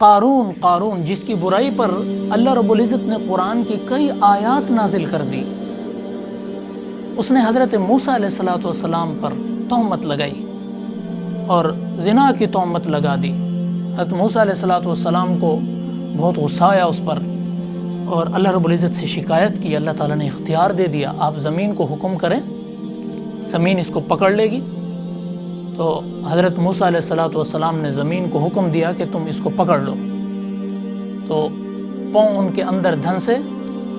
قارون جس کی برائی پر اللہ رب العزت نے قرآن کی کئی آیات نازل کر دی، اس نے حضرت موسیٰ علیہ السلام پر تہمت لگائی اور زنا کی تہمت لگا دی۔ حضرت موسیٰ علیہ السلام کو بہت غصہ آیا اس پر، اور اللہ رب العزت سے شکایت کی۔ اللہ تعالیٰ نے اختیار دے دیا، آپ زمین کو حکم کریں، زمین اس کو پکڑ لے گی۔ تو حضرت موسیٰ علیہ السلام نے زمین کو حکم دیا کہ تم اس کو پکڑ لو، تو پاؤں ان کے اندر دھنسے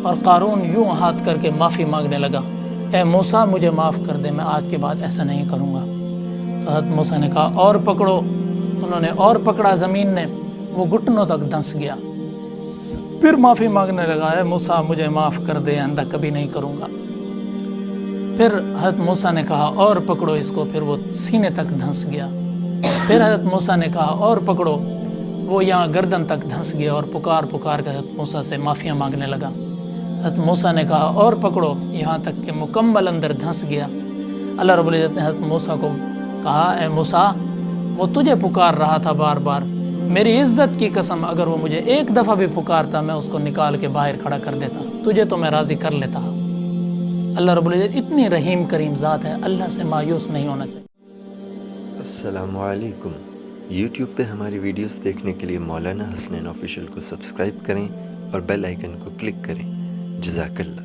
اور قارون یوں ہاتھ کر کے معافی مانگنے لگا، اے موسیٰ مجھے معاف کر دے، میں آج کے بعد ایسا نہیں کروں گا۔ تو حضرت موسیٰ نے کہا اور پکڑو، انہوں نے اور پکڑا، زمین نے، وہ گھٹنوں تک دھنس گیا۔ پھر معافی مانگنے لگا، اے موسیٰ مجھے معاف کر دے، آئندہ کبھی نہیں کروں گا۔ پھر حضرت موسیٰ نے کہا اور پکڑو اس کو، پھر وہ سینے تک دھنس گیا۔ پھر حضرت موسیٰ نے کہا اور پکڑو، وہ یہاں گردن تک دھنس گیا، اور پکار کر حضرت موسیٰ سے معافیاں مانگنے لگا۔ حضرت موسیٰ نے کہا اور پکڑو، یہاں تک کہ مکمل اندر دھنس گیا۔ اللہ رب العزت نے حضرت موسیٰ کو کہا، اے موسیٰ وہ تجھے پکار رہا تھا بار بار، میری عزت کی قسم اگر وہ مجھے ایک دفعہ بھی پکارتا میں اس کو نکال کے باہر کھڑا کر دیتا، تجھے تو میں راضی کر لیتا۔ اللہ رب العزت اتنی رحیم کریم ذات ہے، اللہ سے مایوس نہیں ہونا چاہیے۔ السلام علیکم۔ یوٹیوب پہ ہماری ویڈیوز دیکھنے کے لیے مولانا حسنین آفیشیل کو سبسکرائب کریں اور بیل آئیکن کو کلک کریں۔ جزاک اللہ۔